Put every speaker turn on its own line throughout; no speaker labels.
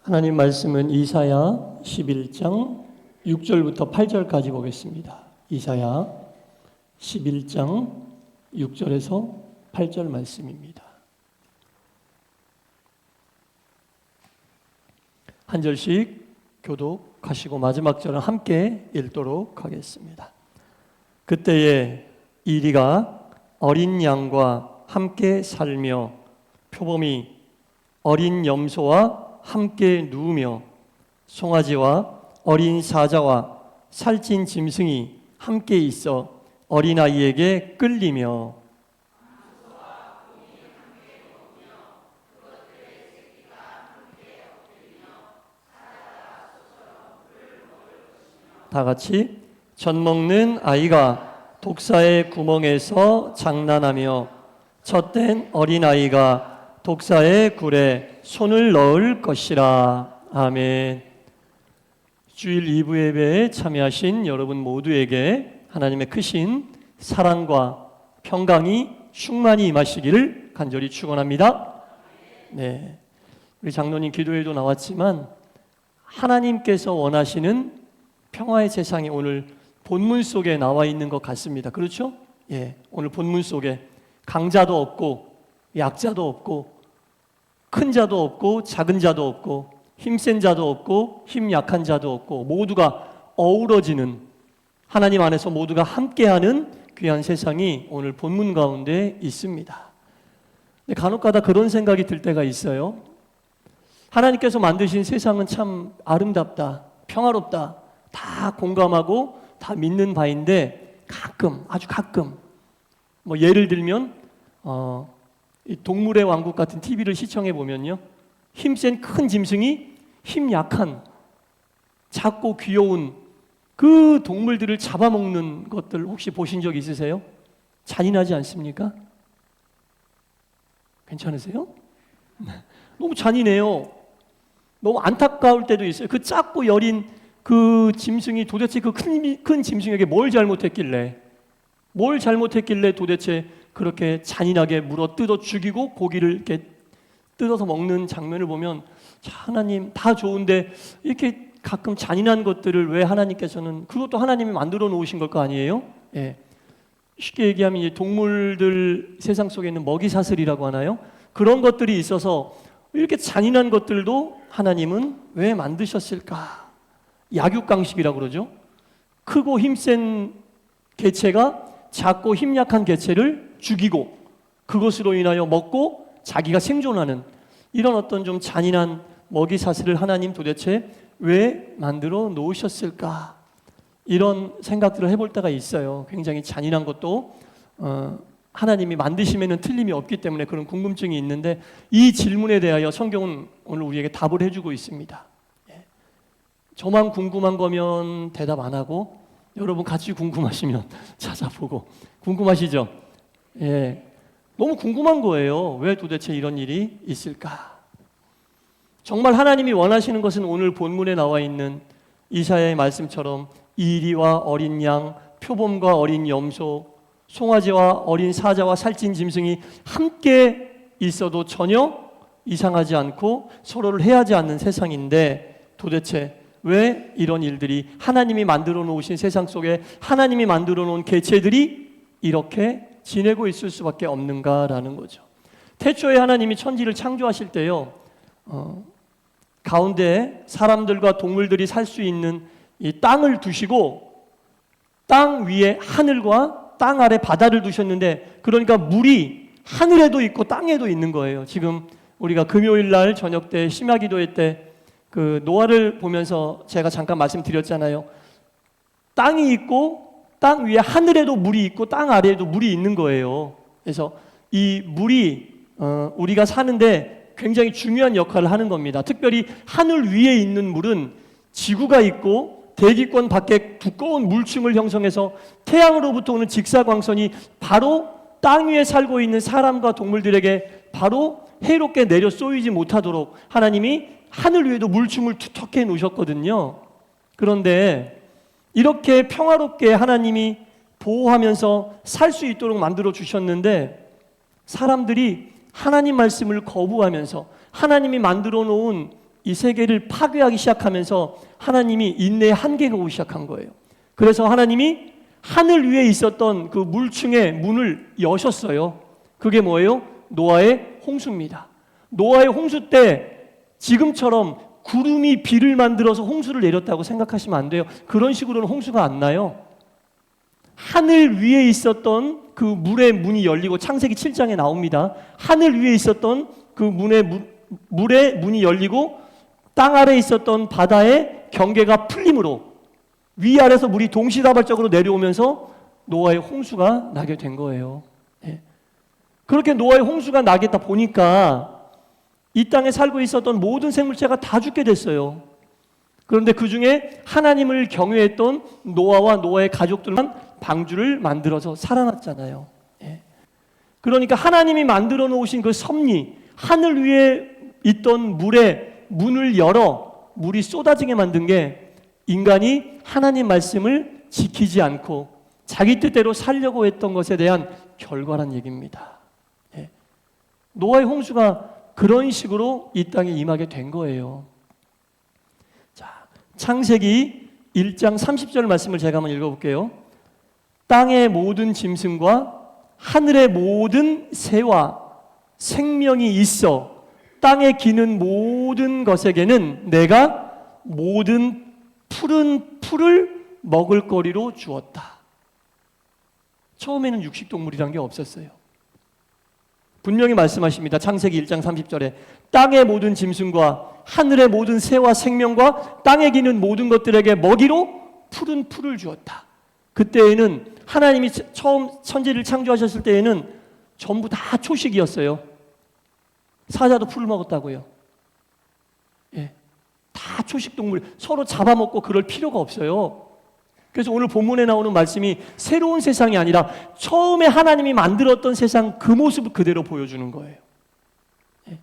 하나님 말씀은 이사야 11장 6절부터 8절까지 보겠습니다. 이사야 11장 6절에서 8절 말씀입니다. 한 절씩 교독하시고 마지막 절은 함께 읽도록 하겠습니다. 그때에 이리가 어린 양과 함께 살며 표범이 어린 염소와 함께 누우며 송아지와 어린 사자와 살찐 짐승이 함께 있어 어린아이에게 끌리며 다 같이 젖 먹는 아이가 독사의 구멍에서 장난하며 젖된 어린아이가 독사의 굴에 손을 넣을 것이라. 아멘. 주일 2부 예배에 참여하신 여러분 모두에게 하나님의 크신 사랑과 평강이 충만히 임하시기를 간절히 축원합니다. 네, 우리 장로님 기도에도 나왔지만 하나님께서 원하시는 평화의 세상이 오늘 본문 속에 나와 있는 것 같습니다. 그렇죠? 예, 오늘 본문 속에 강자도 없고 약자도 없고 큰 자도 없고 작은 자도 없고 힘센 자도 없고 힘 약한 자도 없고 모두가 어우러지는 하나님 안에서 모두가 함께하는 귀한 세상이 오늘 본문 가운데 있습니다. 근데 간혹가다 그런 생각이 들 때가 있어요. 하나님께서 만드신 세상은 참 아름답다, 평화롭다, 다 공감하고 다 믿는 바인데 가끔, 아주 가끔 뭐 예를 들면 이 동물의 왕국 같은 TV를 시청해 보면요, 힘센 큰 짐승이 힘 약한 작고 귀여운 그 동물들을 잡아먹는 것들 혹시 보신 적 있으세요? 잔인하지 않습니까? 괜찮으세요? 너무 잔인해요. 너무 안타까울 때도 있어요. 그 작고 여린 그 짐승이 도대체 그 큰 짐승에게 뭘 잘못했길래 도대체 그렇게 잔인하게 물어 뜯어 죽이고 고기를 이렇게 뜯어서 먹는 장면을 보면 하나님 다 좋은데 이렇게 가끔 잔인한 것들을 왜 하나님께서는, 그것도 하나님이 만들어 놓으신 걸 거 아니에요? 예. 쉽게 얘기하면 이제 동물들 세상 속에 있는 먹이사슬이라고 하나요? 그런 것들이 있어서 이렇게 잔인한 것들도 하나님은 왜 만드셨을까? 약육강식이라고 그러죠. 크고 힘센 개체가 작고 힘약한 개체를 죽이고 그것으로 인하여 먹고 자기가 생존하는 이런 어떤 좀 잔인한 먹이사슬을 하나님 도대체 왜 만들어 놓으셨을까? 이런 생각들을 해볼 때가 있어요. 굉장히 잔인한 것도 하나님이 만드심에는 틀림이 없기 때문에 그런 궁금증이 있는데 이 질문에 대하여 성경은 오늘 우리에게 답을 해주고 있습니다. 저만 궁금한 거면 대답 안 하고 여러분 같이 궁금하시면 찾아보고, 궁금하시죠? 예, 너무 궁금한 거예요. 왜 도대체 이런 일이 있을까? 정말 하나님이 원하시는 것은 오늘 본문에 나와 있는 이사야의 말씀처럼 이리와 어린 양, 표범과 어린 염소, 송아지와 어린 사자와 살찐 짐승이 함께 있어도 전혀 이상하지 않고 서로를 해하지 않는 세상인데 도대체 왜 이런 일들이, 하나님이 만들어 놓으신 세상 속에 하나님이 만들어 놓은 개체들이 이렇게 지내고 있을 수밖에 없는가라는 거죠. 태초에 하나님이 천지를 창조하실 때요, 가운데 사람들과 동물들이 살 수 있는 이 땅을 두시고 땅 위에 하늘과 땅 아래 바다를 두셨는데, 그러니까 물이 하늘에도 있고 땅에도 있는 거예요. 지금 우리가 금요일 날 저녁 때 심야기도회 때 그 노아를 보면서 제가 잠깐 말씀드렸잖아요. 땅이 있고 땅 위에 하늘에도 물이 있고 땅 아래에도 물이 있는 거예요. 그래서 이 물이 우리가 사는데 굉장히 중요한 역할을 하는 겁니다. 특별히 하늘 위에 있는 물은 지구가 있고 대기권 밖에 두꺼운 물층을 형성해서 태양으로부터 오는 직사광선이 바로 땅 위에 살고 있는 사람과 동물들에게 바로 해롭게 내려 쏘이지 못하도록 하나님이 하늘 위에도 물춤을 두텁게 놓으셨거든요. 그런데 이렇게 평화롭게 하나님이 보호하면서 살 수 있도록 만들어 주셨는데 사람들이 하나님 말씀을 거부하면서 하나님이 만들어 놓은 이 세계를 파괴하기 시작하면서 하나님이 인내의 한계가 오기 시작한 거예요. 그래서 하나님이 하늘 위에 있었던 그 물층의 문을 여셨어요. 그게 뭐예요? 노아의 홍수입니다. 노아의 홍수 때 지금처럼 구름이 비를 만들어서 홍수를 내렸다고 생각하시면 안 돼요. 그런 식으로는 홍수가 안 나요. 하늘 위에 있었던 그 물의 문이 열리고, 창세기 7장에 나옵니다. 하늘 위에 있었던 그 물의 문이 열리고 땅 아래에 있었던 바다의 경계가 풀림으로 위아래서 물이 동시다발적으로 내려오면서 노아의 홍수가 나게 된 거예요. 예. 그렇게 노아의 홍수가 나겠다 보니까 이 땅에 살고 있었던 모든 생물체가 다 죽게 됐어요. 그런데 그 중에 하나님을 경외했던 노아와 노아의 가족들만 방주를 만들어서 살아났잖아요. 예. 그러니까 하나님이 만들어 놓으신 그 섭리, 하늘 위에 있던 물에 문을 열어 물이 쏟아지게 만든 게 인간이 하나님 말씀을 지키지 않고 자기 뜻대로 살려고 했던 것에 대한 결과란 얘기입니다. 예. 노아의 홍수가 그런 식으로 이 땅에 임하게 된 거예요. 자, 창세기 1장 30절 말씀을 제가 한번 읽어볼게요. 땅의 모든 짐승과 하늘의 모든 새와 생명이 있어 땅에 기는 모든 것에게는 내가 모든 푸른 풀을 먹을 거리로 주었다. 처음에는 육식동물이란 게 없었어요. 분명히 말씀하십니다. 창세기 1장 30절에 땅의 모든 짐승과 하늘의 모든 새와 생명과 땅에 기는 모든 것들에게 먹이로 푸른 풀을 주었다. 그때에는 하나님이 처음 천지를 창조하셨을 때에는 전부 다 초식이었어요. 사자도 풀을 먹었다고요. 예. 다 초식동물, 서로 잡아먹고 그럴 필요가 없어요. 그래서 오늘 본문에 나오는 말씀이 새로운 세상이 아니라 처음에 하나님이 만들었던 세상 그 모습을 그대로 보여주는 거예요. 예.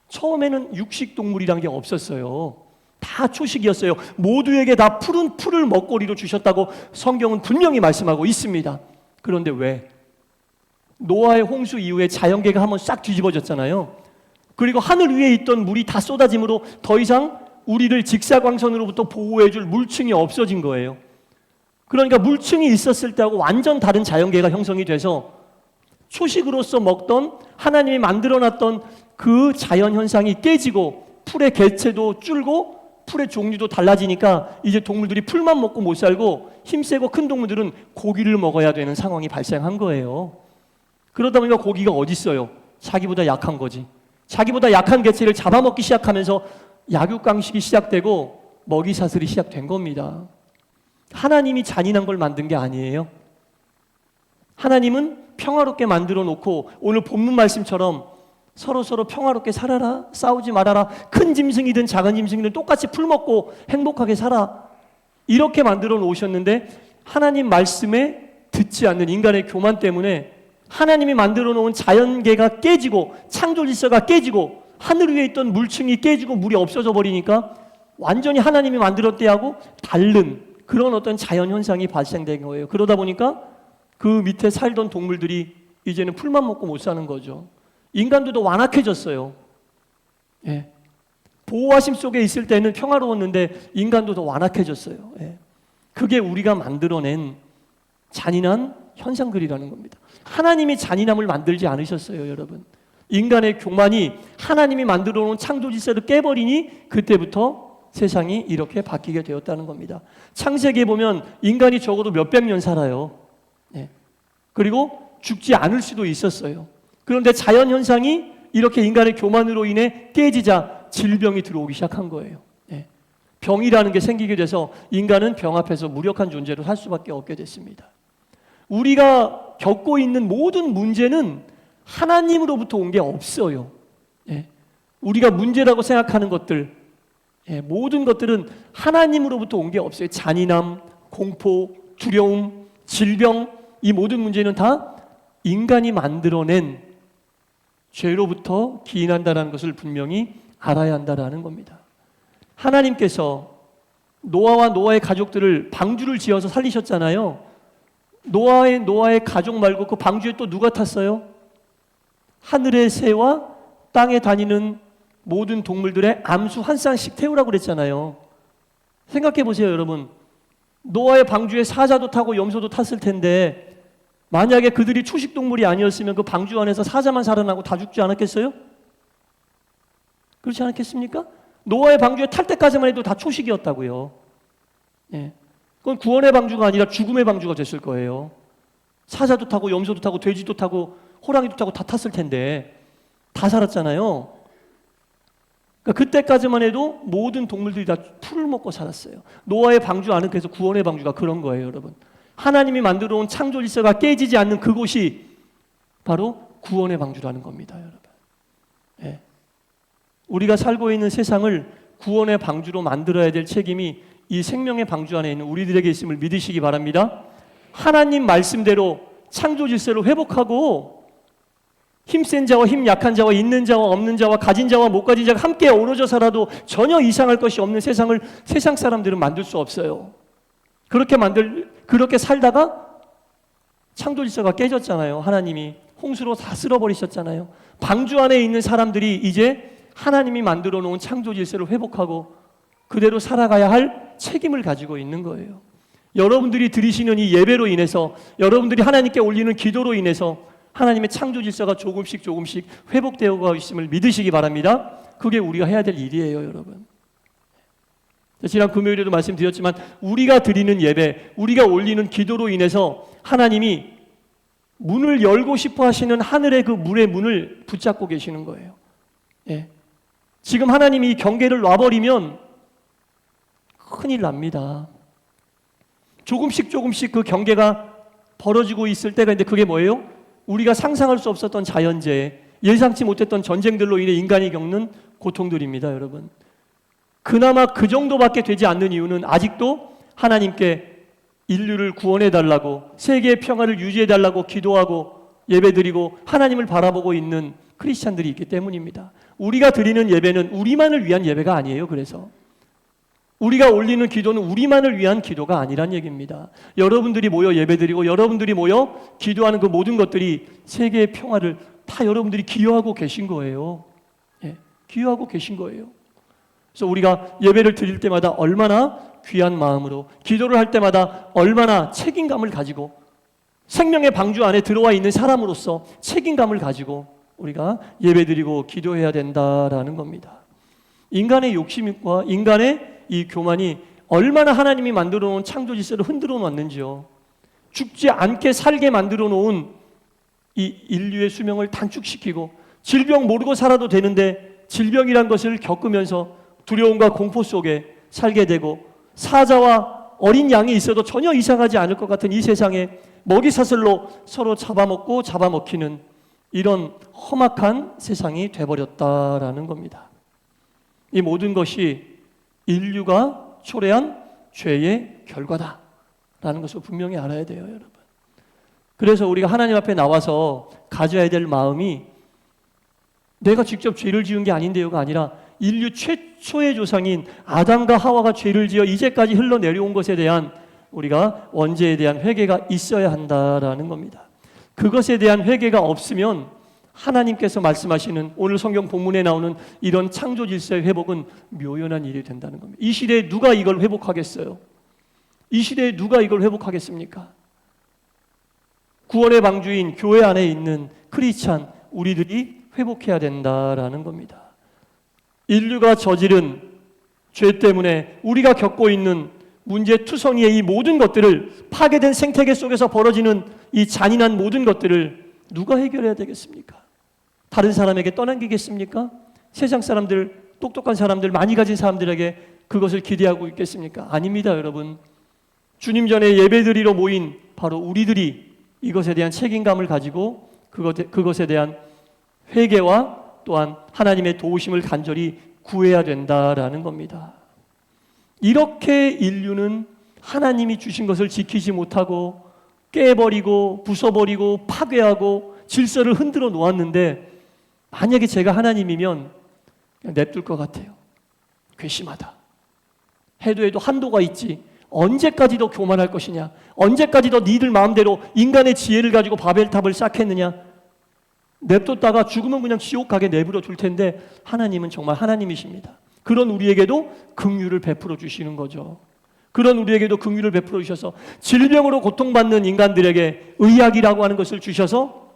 처음에는 육식동물이란 게 없었어요. 다 초식이었어요. 모두에게 다 푸른 풀을 먹거리로 주셨다고 성경은 분명히 말씀하고 있습니다. 그런데 왜? 노아의 홍수 이후에 자연계가 한번 싹 뒤집어졌잖아요. 그리고 하늘 위에 있던 물이 다 쏟아짐으로 더 이상 우리를 직사광선으로부터 보호해줄 물층이 없어진 거예요. 그러니까 물층이 있었을 때하고 완전 다른 자연계가 형성이 돼서 초식으로서 먹던 하나님이 만들어놨던 그 자연현상이 깨지고 풀의 개체도 줄고 풀의 종류도 달라지니까 이제 동물들이 풀만 먹고 못 살고 힘세고 큰 동물들은 고기를 먹어야 되는 상황이 발생한 거예요. 그러다 보니까 고기가 어디 있어요? 자기보다 약한 거지. 자기보다 약한 개체를 잡아먹기 시작하면서 약육강식이 시작되고 먹이사슬이 시작된 겁니다. 하나님이 잔인한 걸 만든 게 아니에요. 하나님은 평화롭게 만들어 놓고 오늘 본문 말씀처럼 서로 평화롭게 살아라, 싸우지 말아라, 큰 짐승이든 작은 짐승이든 똑같이 풀 먹고 행복하게 살아, 이렇게 만들어 놓으셨는데 하나님 말씀에 듣지 않는 인간의 교만 때문에 하나님이 만들어 놓은 자연계가 깨지고 창조 질서가 깨지고 하늘 위에 있던 물층이 깨지고 물이 없어져 버리니까 완전히 하나님이 만들었대 하고 다른 그런 어떤 자연현상이 발생된 거예요. 그러다 보니까 그 밑에 살던 동물들이 이제는 풀만 먹고 못 사는 거죠. 인간도 완악해졌어요. 예. 보호하심 속에 있을 때는 평화로웠는데 인간도 더 완악해졌어요. 예. 그게 우리가 만들어낸 잔인한 현상들이라는 겁니다. 하나님이 잔인함을 만들지 않으셨어요, 여러분. 인간의 교만이 하나님이 만들어 놓은 창조 질서를 깨버리니 그때부터 세상이 이렇게 바뀌게 되었다는 겁니다. 창세기에 보면 인간이 적어도 몇백 년 살아요. 예. 그리고 죽지 않을 수도 있었어요. 그런데 자연현상이 이렇게 인간의 교만으로 인해 깨지자 질병이 들어오기 시작한 거예요. 예. 병이라는 게 생기게 돼서 인간은 병 앞에서 무력한 존재로 살 수밖에 없게 됐습니다. 우리가 겪고 있는 모든 문제는 하나님으로부터 온 게 없어요. 예. 우리가 문제라고 생각하는 것들, 예, 모든 것들은 하나님으로부터 온 게 없어요. 잔인함, 공포, 두려움, 질병, 이 모든 문제는 다 인간이 만들어낸 죄로부터 기인한다는 것을 분명히 알아야 한다는 겁니다. 하나님께서 노아와 노아의 가족들을 방주를 지어서 살리셨잖아요. 노아의 가족 말고 그 방주에 또 누가 탔어요? 하늘의 새와 땅에 다니는 모든 동물들의 암수 한 쌍씩 태우라고 그랬잖아요. 생각해 보세요, 여러분. 노아의 방주에 사자도 타고 염소도 탔을 텐데 만약에 그들이 초식 동물이 아니었으면 그 방주 안에서 사자만 살아나고 다 죽지 않았겠어요? 그렇지 않겠습니까? 노아의 방주에 탈 때까지만 해도 다 초식이었다고요. 예. 그건 구원의 방주가 아니라 죽음의 방주가 됐을 거예요. 사자도 타고 염소도 타고 돼지도 타고 호랑이도 타고 다 탔을 텐데 다 살았잖아요. 그러니까 그때까지만 해도 모든 동물들이 다 풀을 먹고 살았어요. 노아의 방주 안은 그래서 구원의 방주가 그런 거예요, 여러분. 하나님이 만들어 온 창조 질서가 깨지지 않는 그곳이 바로 구원의 방주라는 겁니다, 여러분. 예. 우리가 살고 있는 세상을 구원의 방주로 만들어야 될 책임이 이 생명의 방주 안에 있는 우리들에게 있음을 믿으시기 바랍니다. 하나님 말씀대로 창조 질서를 회복하고 힘센 자와 힘 약한 자와 있는 자와 없는 자와 가진 자와 못 가진 자가 함께 어우러져 살아도 전혀 이상할 것이 없는 세상을 세상 사람들은 만들 수 없어요. 그렇게 살다가 창조 질서가 깨졌잖아요. 하나님이 홍수로 다 쓸어버리셨잖아요. 방주 안에 있는 사람들이 이제 하나님이 만들어 놓은 창조 질서를 회복하고 그대로 살아가야 할 책임을 가지고 있는 거예요. 여러분들이 드리시는 이 예배로 인해서, 여러분들이 하나님께 올리는 기도로 인해서 하나님의 창조 질서가 조금씩 회복되어 가고 있음을 믿으시기 바랍니다. 그게 우리가 해야 될 일이에요, 여러분. 지난 금요일에도 말씀드렸지만 우리가 드리는 예배, 우리가 올리는 기도로 인해서 하나님이 문을 열고 싶어 하시는 하늘의 그 물의 문을 붙잡고 계시는 거예요. 예. 지금 하나님이 이 경계를 놔버리면 큰일 납니다. 조금씩 그 경계가 벌어지고 있을 때가 있는데 그게 뭐예요? 우리가 상상할 수 없었던 자연재해, 예상치 못했던 전쟁들로 인해 인간이 겪는 고통들입니다, 여러분. 그나마 그 정도밖에 되지 않는 이유는 아직도 하나님께 인류를 구원해달라고, 세계의 평화를 유지해달라고 기도하고 예배드리고 하나님을 바라보고 있는 크리스찬들이 있기 때문입니다. 우리가 드리는 예배는 우리만을 위한 예배가 아니에요. 그래서 우리가 올리는 기도는 우리만을 위한 기도가 아니란 얘기입니다. 여러분들이 모여 예배드리고 여러분들이 모여 기도하는 그 모든 것들이 세계의 평화를 다 여러분들이 기여하고 계신 거예요. 예, 기여하고 계신 거예요. 그래서 우리가 예배를 드릴 때마다 얼마나 귀한 마음으로, 기도를 할 때마다 얼마나 책임감을 가지고, 생명의 방주 안에 들어와 있는 사람으로서 책임감을 가지고 우리가 예배드리고 기도해야 된다라는 겁니다. 인간의 욕심과 인간의 이 교만이 얼마나 하나님이 만들어 놓은 창조 질서를 흔들어 놨는지요. 죽지 않게 살게 만들어 놓은 이 인류의 수명을 단축시키고 질병 모르고 살아도 되는데 질병이란 것을 겪으면서 두려움과 공포 속에 살게 되고 사자와 어린 양이 있어도 전혀 이상하지 않을 것 같은 이 세상에 먹이사슬로 서로 잡아먹고 잡아먹히는 이런 험악한 세상이 돼버렸다라는 겁니다. 이 모든 것이 인류가 초래한 죄의 결과다라는 것을 분명히 알아야 돼요, 여러분. 그래서 우리가 하나님 앞에 나와서 가져야 될 마음이 내가 직접 죄를 지은 게 아닌데요가 아니라 인류 최초의 조상인 아담과 하와가 죄를 지어 이제까지 흘러내려온 것에 대한 우리가 원죄에 대한 회개가 있어야 한다라는 겁니다. 그것에 대한 회개가 없으면 하나님께서 말씀하시는 오늘 성경 본문에 나오는 이런 창조 질서의 회복은 묘연한 일이 된다는 겁니다. 이 시대에 누가 이걸 회복하겠어요? 이 시대에 누가 이걸 회복하겠습니까? 구원의 방주인 교회 안에 있는 크리스찬 우리들이 회복해야 된다라는 겁니다. 인류가 저지른 죄 때문에 우리가 겪고 있는 문제투성이의 이 모든 것들을, 파괴된 생태계 속에서 벌어지는 이 잔인한 모든 것들을 누가 해결해야 되겠습니까? 다른 사람에게 떠넘기겠습니까? 세상 사람들, 똑똑한 사람들, 많이 가진 사람들에게 그것을 기대하고 있겠습니까? 아닙니다, 여러분. 주님 전에 예배드리러 모인 바로 우리들이 이것에 대한 책임감을 가지고 그것에 대한 회개와 또한 하나님의 도우심을 간절히 구해야 된다라는 겁니다. 이렇게 인류는 하나님이 주신 것을 지키지 못하고 깨버리고 부숴버리고 파괴하고 질서를 흔들어 놓았는데, 만약에 제가 하나님이면 그냥 냅둘 것 같아요. 괘씸하다. 해도 한도가 있지. 언제까지 더 교만할 것이냐? 언제까지 더 니들 마음대로 인간의 지혜를 가지고 바벨탑을 쌓겠느냐? 냅뒀다가 죽으면 그냥 지옥 가게 내버려 둘 텐데 하나님은 정말 하나님이십니다. 그런 우리에게도 긍휼을 베풀어 주시는 거죠. 그런 우리에게도 긍휼을 베풀어 주셔서 질병으로 고통받는 인간들에게 의학이라고 하는 것을 주셔서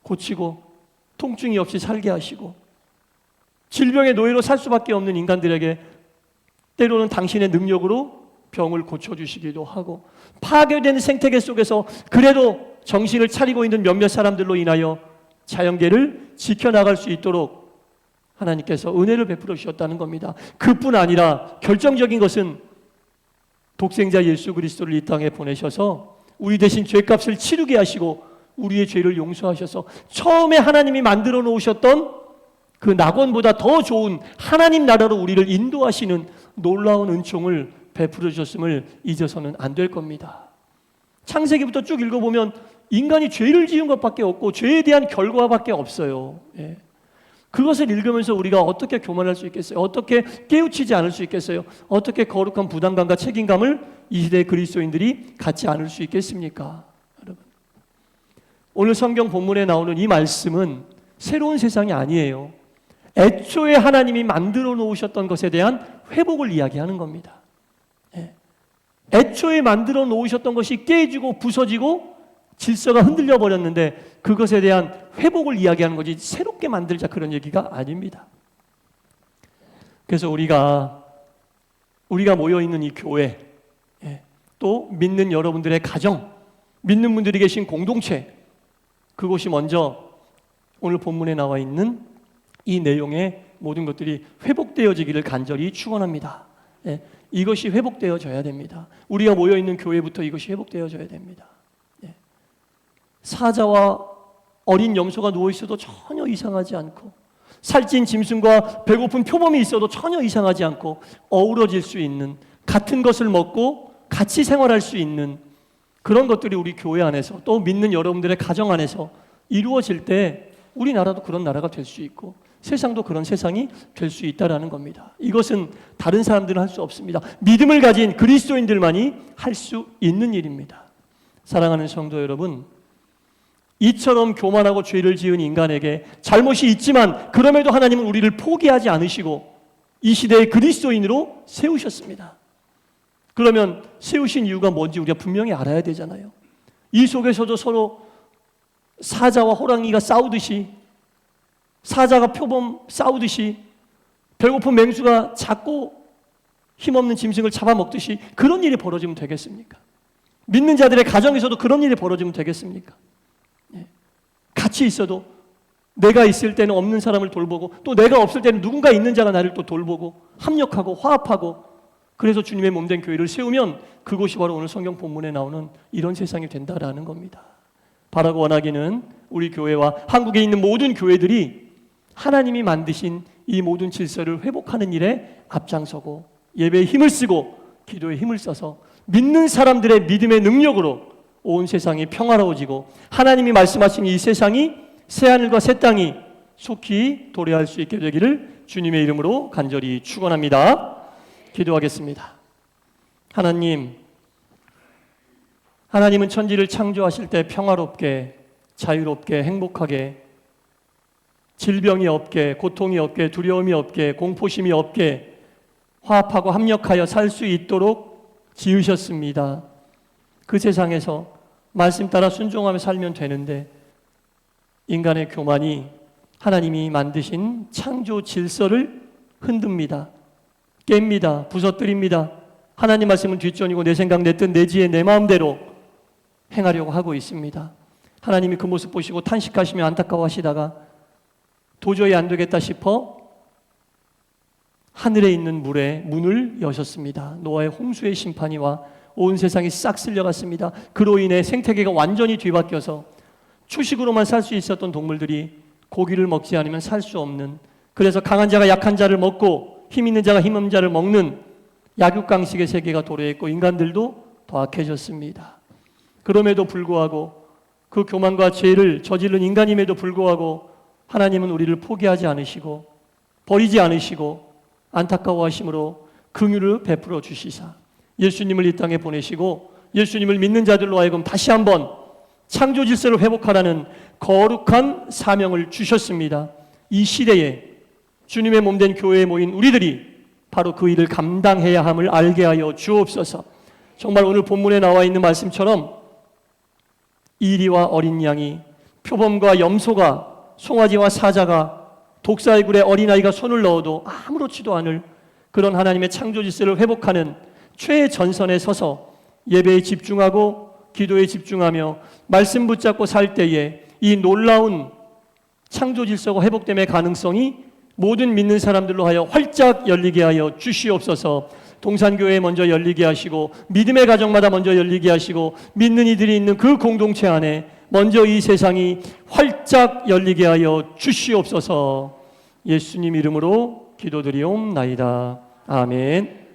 고치고 통증이 없이 살게 하시고, 질병의 노예로 살 수밖에 없는 인간들에게 때로는 당신의 능력으로 병을 고쳐주시기도 하고, 파괴된 생태계 속에서 그래도 정신을 차리고 있는 몇몇 사람들로 인하여 자연계를 지켜나갈 수 있도록 하나님께서 은혜를 베풀어 주셨다는 겁니다. 그뿐 아니라 결정적인 것은 독생자 예수 그리스도를 이 땅에 보내셔서 우리 대신 죄값을 치르게 하시고 우리의 죄를 용서하셔서 처음에 하나님이 만들어 놓으셨던 그 낙원보다 더 좋은 하나님 나라로 우리를 인도하시는 놀라운 은총을 베풀어 주셨음을 잊어서는 안 될 겁니다. 창세기부터 쭉 읽어보면 인간이 죄를 지은 것밖에 없고 죄에 대한 결과밖에 없어요. 예. 그것을 읽으면서 우리가 어떻게 교만할 수 있겠어요? 어떻게 깨우치지 않을 수 있겠어요? 어떻게 거룩한 부담감과 책임감을 이 시대의 그리스도인들이 갖지 않을 수 있겠습니까? 여러분, 오늘 성경 본문에 나오는 이 말씀은 새로운 세상이 아니에요. 애초에 하나님이 만들어 놓으셨던 것에 대한 회복을 이야기하는 겁니다. 예. 애초에 만들어 놓으셨던 것이 깨지고 부서지고 질서가 흔들려 버렸는데 그것에 대한 회복을 이야기하는 거지 새롭게 만들자 그런 얘기가 아닙니다. 그래서 우리가 모여있는 이 교회, 또 믿는 여러분들의 가정, 믿는 분들이 계신 공동체, 그곳이 먼저 오늘 본문에 나와 있는 이 내용의 모든 것들이 회복되어지기를 간절히 축원합니다. 이것이 회복되어져야 됩니다. 우리가 모여있는 교회부터 이것이 회복되어져야 됩니다. 사자와 어린 염소가 누워있어도 전혀 이상하지 않고, 살찐 짐승과 배고픈 표범이 있어도 전혀 이상하지 않고 어우러질 수 있는, 같은 것을 먹고 같이 생활할 수 있는 그런 것들이 우리 교회 안에서 또 믿는 여러분들의 가정 안에서 이루어질 때 우리나라도 그런 나라가 될 수 있고 세상도 그런 세상이 될 수 있다는 겁니다. 이것은 다른 사람들은 할 수 없습니다. 믿음을 가진 그리스도인들만이 할 수 있는 일입니다. 사랑하는 성도 여러분, 이처럼 교만하고 죄를 지은 인간에게 잘못이 있지만 그럼에도 하나님은 우리를 포기하지 않으시고 이 시대의 그리스도인으로 세우셨습니다. 그러면 세우신 이유가 뭔지 우리가 분명히 알아야 되잖아요. 이 속에서도 서로 사자와 호랑이가 싸우듯이, 사자가 표범 싸우듯이, 배고픈 맹수가 작고 힘없는 짐승을 잡아먹듯이 그런 일이 벌어지면 되겠습니까? 믿는 자들의 가정에서도 그런 일이 벌어지면 되겠습니까? 같이 있어도 내가 있을 때는 없는 사람을 돌보고 또 내가 없을 때는 누군가 있는 자가 나를 또 돌보고 합력하고 화합하고, 그래서 주님의 몸된 교회를 세우면 그곳이 바로 오늘 성경 본문에 나오는 이런 세상이 된다라는 겁니다. 바라고 원하기는 우리 교회와 한국에 있는 모든 교회들이 하나님이 만드신 이 모든 질서를 회복하는 일에 앞장서고 예배에 힘을 쓰고 기도에 힘을 써서 믿는 사람들의 믿음의 능력으로 온 세상이 평화로워지고 하나님이 말씀하신 이 세상이 새하늘과 새 땅이 속히 도래할 수 있게 되기를 주님의 이름으로 간절히 축원합니다. 기도하겠습니다. 하나님은 천지를 창조하실 때 평화롭게, 자유롭게, 행복하게, 질병이 없게, 고통이 없게, 두려움이 없게, 공포심이 없게 화합하고 합력하여 살 수 있도록 지으셨습니다. 그 세상에서 말씀 따라 순종하며 살면 되는데 인간의 교만이 하나님이 만드신 창조 질서를 흔듭니다. 깹니다. 부서뜨립니다. 하나님 말씀은 뒷전이고 내 생각, 내 뜻, 내 지혜, 내 마음대로 행하려고 하고 있습니다. 하나님이 그 모습 보시고 탄식하시며 안타까워하시다가 도저히 안 되겠다 싶어 하늘에 있는 물에 문을 여셨습니다. 노아의 홍수의 심판이 와 온 세상이 싹 쓸려갔습니다. 그로 인해 생태계가 완전히 뒤바뀌어서 초식으로만 살 수 있었던 동물들이 고기를 먹지 않으면 살 수 없는, 그래서 강한 자가 약한 자를 먹고 힘 있는 자가 힘 없는 자를 먹는 약육강식의 세계가 도래했고 인간들도 더 악해졌습니다. 그럼에도 불구하고 그 교만과 죄를 저지른 인간임에도 불구하고 하나님은 우리를 포기하지 않으시고 버리지 않으시고 안타까워하심으로 긍휼을 베풀어 주시사 예수님을 이 땅에 보내시고 예수님을 믿는 자들로 하여금 다시 한번 창조 질서를 회복하라는 거룩한 사명을 주셨습니다. 이 시대에 주님의 몸된 교회에 모인 우리들이 바로 그 일을 감당해야 함을 알게 하여 주옵소서. 정말 오늘 본문에 나와 있는 말씀처럼 이리와 어린 양이, 표범과 염소가, 송아지와 사자가, 독사의 굴에 어린아이가 손을 넣어도 아무렇지도 않을 그런 하나님의 창조 질서를 회복하는 최전선에 서서 예배에 집중하고 기도에 집중하며 말씀 붙잡고 살 때에 이 놀라운 창조 질서가 회복됨의 가능성이 모든 믿는 사람들로 하여 활짝 열리게 하여 주시옵소서. 동산교회에 먼저 열리게 하시고 믿음의 가정마다 먼저 열리게 하시고 믿는 이들이 있는 그 공동체 안에 먼저 이 세상이 활짝 열리게 하여 주시옵소서. 예수님 이름으로 기도드리옵나이다. 아멘.